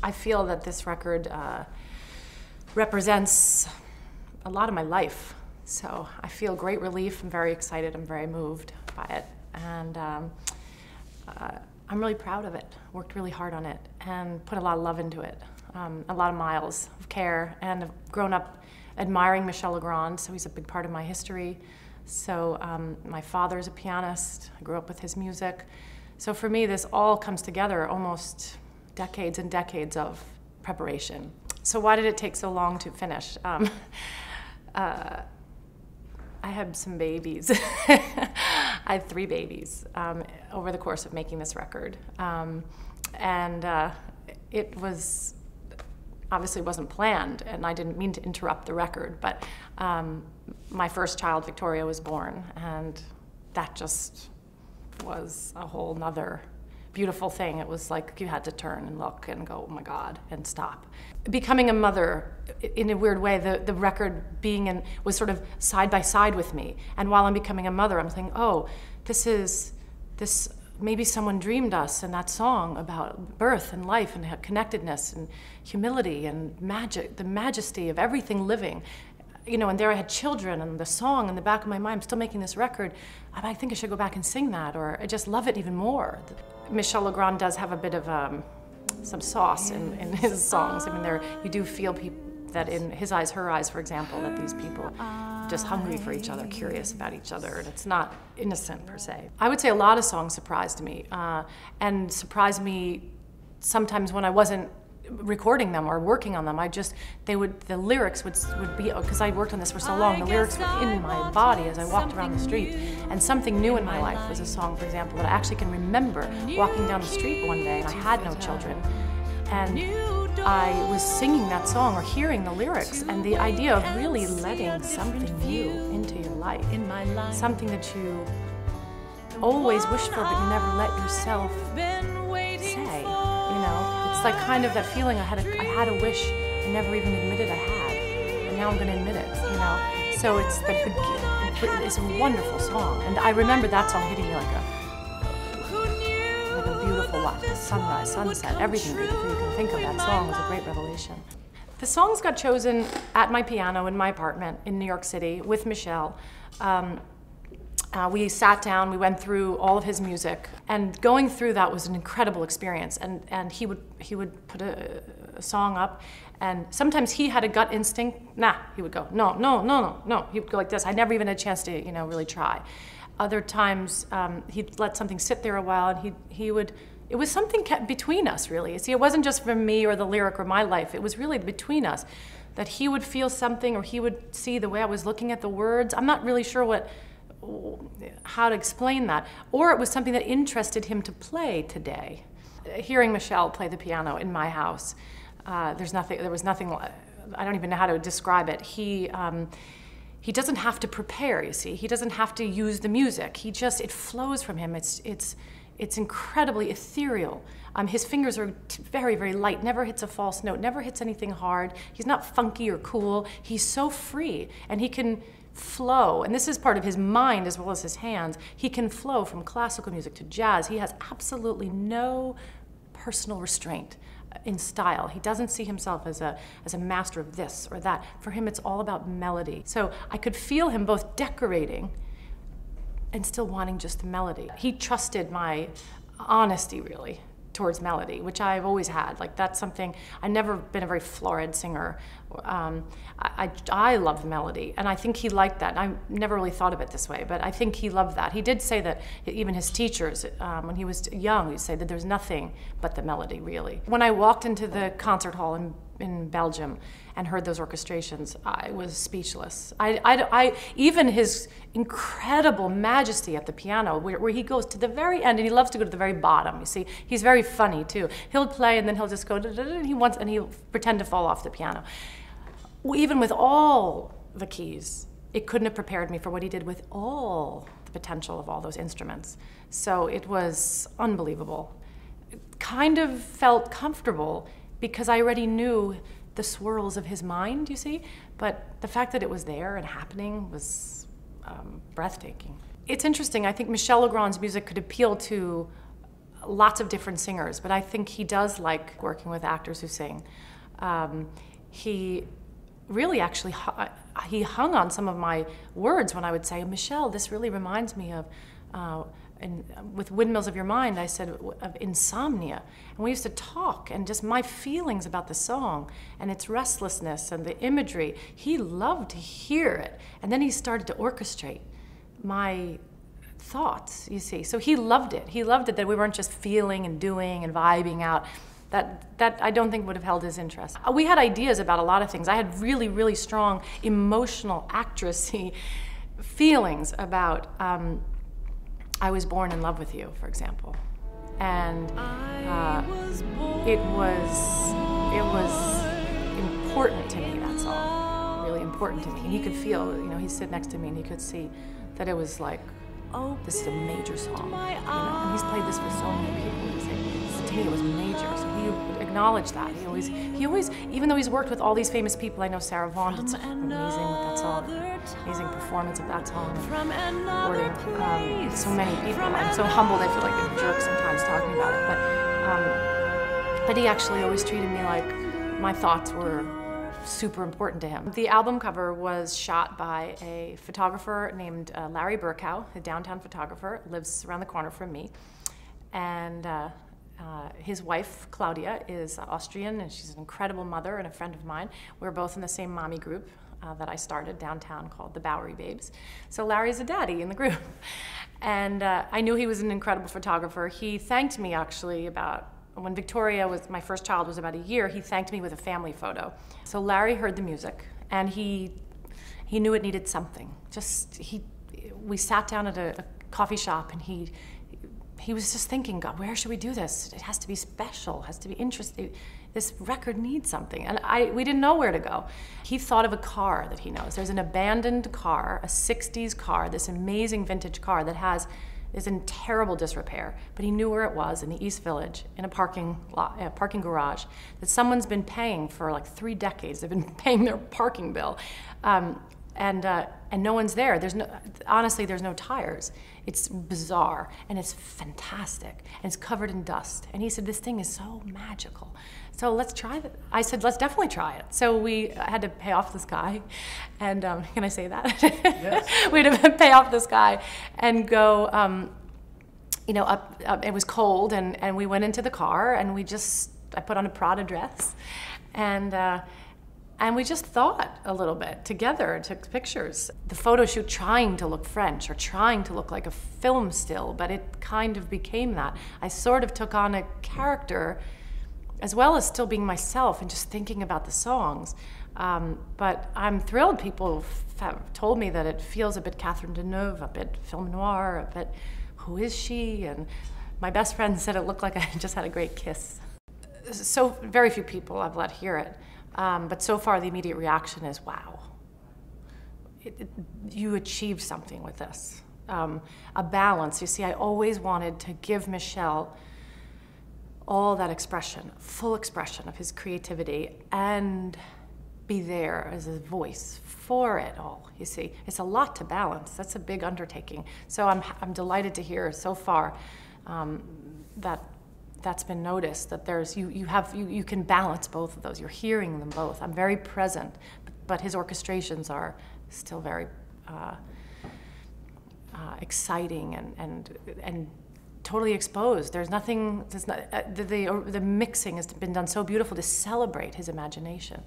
I feel that this record represents a lot of my life. So I feel great relief. I'm very excited. I'm very moved by it. And I'm really proud of it. Worked really hard on it and put a lot of love into it. A lot of miles of care, and I've grown up admiring Michel Legrand, so he's a big part of my history. So my father's a pianist. I grew up with his music. So for me, this all comes together, almost decades and decades of preparation. So why did it take so long to finish? I had some babies. I had 3 babies over the course of making this record. It was, obviously wasn't planned, and I didn't mean to interrupt the record, but my first child, Victoria, was born, and that just was a whole nother beautiful thing. It was like you had to turn and look and go, oh my God, and stop. Becoming a mother, in a weird way, the record was sort of side by side with me. And while I'm becoming a mother, I'm thinking, oh, this maybe someone dreamed us in that song about birth and life and connectedness and humility and magic, the majesty of everything living. You know, and there I had children, and the song in the back of my mind, I'm still making this record. I think I should go back and sing that, or I just love it even more. Michel Legrand does have a bit of some sauce in his songs. I mean, you do feel that in his eyes, her eyes, for example, that these people are just hungry for each other, curious about each other, and it's not innocent per se. I would say a lot of songs surprised me, and surprised me sometimes when I wasn't recording them or working on them. The lyrics would be, because I worked on this for so long, the lyrics were in my body as I walked around the street. And Something New in My Life was a song, for example, that I actually can remember walking down the street one day, and I had no children. And I was singing that song or hearing the lyrics, and the idea of really letting something new into your life, something that you always wished for but you never let yourself say, you know? It's like kind of that feeling I had a wish I never even admitted I had, and now I'm going to admit it, you know? So it's a wonderful song, and I remember that song hitting me like a beautiful sunrise, sunset, everything beautiful you can think of. That song was a great revelation. The songs got chosen at my piano in my apartment in New York City with Michel. We sat down, we went through all of his music, and going through that was an incredible experience. And he would put a song up, and sometimes he had a gut instinct. Nah, he would go, no, no, no, no, no. He would go like this. I never even had a chance to, really try. Other times, he'd let something sit there a while, and it was something kept between us, really. See, it wasn't just from me or the lyric or my life. It was really between us, that he would feel something, or he would see the way I was looking at the words. I'm not really sure how to explain that. Or it was something that interested him to play today. Hearing Michel play the piano in my house, there was nothing, I don't even know how to describe it. He doesn't have to prepare, you see. He doesn't have to use the music. It flows from him. It's incredibly ethereal. His fingers are very, very light, never hits a false note, never hits anything hard. He's not funky or cool. He's so free, and he can flow, and this is part of his mind as well as his hands. He can flow from classical music to jazz. He has absolutely no personal restraint in style. He doesn't see himself as a master of this or that. For him, it's all about melody. So I could feel him both decorating and still wanting just the melody. He trusted my honesty, really, towards melody, which I've always had. Like, that's something, I've never been a very florid singer. I love melody, and I think he liked that. I never really thought of it this way, but I think he loved that. He did say that even his teachers, when he was young, he'd say that there's nothing but the melody, really. When I walked into the concert hall in Belgium and heard those orchestrations, I was speechless. Even his incredible majesty at the piano, where he goes to the very end, and he loves to go to the very bottom, you see. He's very funny, too. He'll play, and then he'll just go, and he'll pretend to fall off the piano. Even with all the keys, it couldn't have prepared me for what he did with all the potential of all those instruments. So it was unbelievable. It kind of felt comfortable because I already knew the swirls of his mind, you see, but the fact that it was there and happening was breathtaking. It's interesting. I think Michel Legrand's music could appeal to lots of different singers, but I think he does like working with actors who sing. He really actually, he hung on some of my words when I would say, Michelle, this really reminds me of, and with Windmills of Your Mind, I said of insomnia. And we used to talk, and just my feelings about the song and its restlessness and the imagery. He loved to hear it. And then he started to orchestrate my thoughts, you see. So he loved it. He loved it that we weren't just feeling and doing and vibing out. That I don't think would have held his interest. We had ideas about a lot of things. I had really, really strong emotional actressy feelings about I Was Born in Love with You, for example. And it was important to me, that song, really important to me. And he could feel, you know, he'd sit next to me and he could see that it was like, oh, this is a major song, you know. And he's played this for so many people. He'd say, to me, it was major. So he would acknowledge that. He always, even though he's worked with all these famous people, I know Sarah Vaughan did something amazing with that song, amazing performance of that song, recording so many people. I'm so humbled. I feel like a jerk sometimes talking about it, but he actually always treated me like my thoughts were super important to him. The album cover was shot by a photographer named Larry Burkow, a downtown photographer, lives around the corner from me. And his wife, Claudia, is Austrian, and she's an incredible mother and a friend of mine. We're both in the same mommy group that I started downtown called the Bowery Babes. So Larry's a daddy in the group. And I knew he was an incredible photographer. He thanked me actually about, when Victoria was, my first child was about a year, he thanked me with a family photo. So Larry heard the music, and he knew it needed something. We sat down at a coffee shop, and he was just thinking, God, where should we do this? It has to be special, it has to be interesting. This record needs something. And we didn't know where to go. He thought of a car that he knows. There's an abandoned car, a 60s car, this amazing vintage car that is in terrible disrepair, but he knew where it was in the East Village, in a parking garage that someone's been paying for like 3 decades. They've been paying their parking bill, and no one's there. Honestly, there's no tires. It's bizarre, and it's fantastic, and it's covered in dust. And he said, this thing is so magical. So let's try it. I said, let's definitely try it. So we had to pay off this guy, and can I say that? Yes. We had to pay off this guy and go, you know, up. It was cold, and we went into the car, and I put on a Prada dress, and we just thought a little bit together, took pictures. The photo shoot trying to look French or trying to look like a film still, but it kind of became that. I sort of took on a character as well as still being myself and just thinking about the songs. But I'm thrilled people have told me that it feels a bit Catherine Deneuve, a bit film noir, a bit who is she? And my best friend said it looked like I just had a great kiss. So very few people I've let hear it. But so far, the immediate reaction is, wow, you achieved something with this. A balance. You see, I always wanted to give Michel all that expression, full expression of his creativity, and be there as a voice for it all, you see. It's a lot to balance. That's a big undertaking. So I'm delighted to hear so far that's been noticed, that you can balance both of those. You're hearing them both. I'm very present, but his orchestrations are still very exciting and totally exposed. There's nothing. The mixing has been done so beautiful to celebrate his imagination.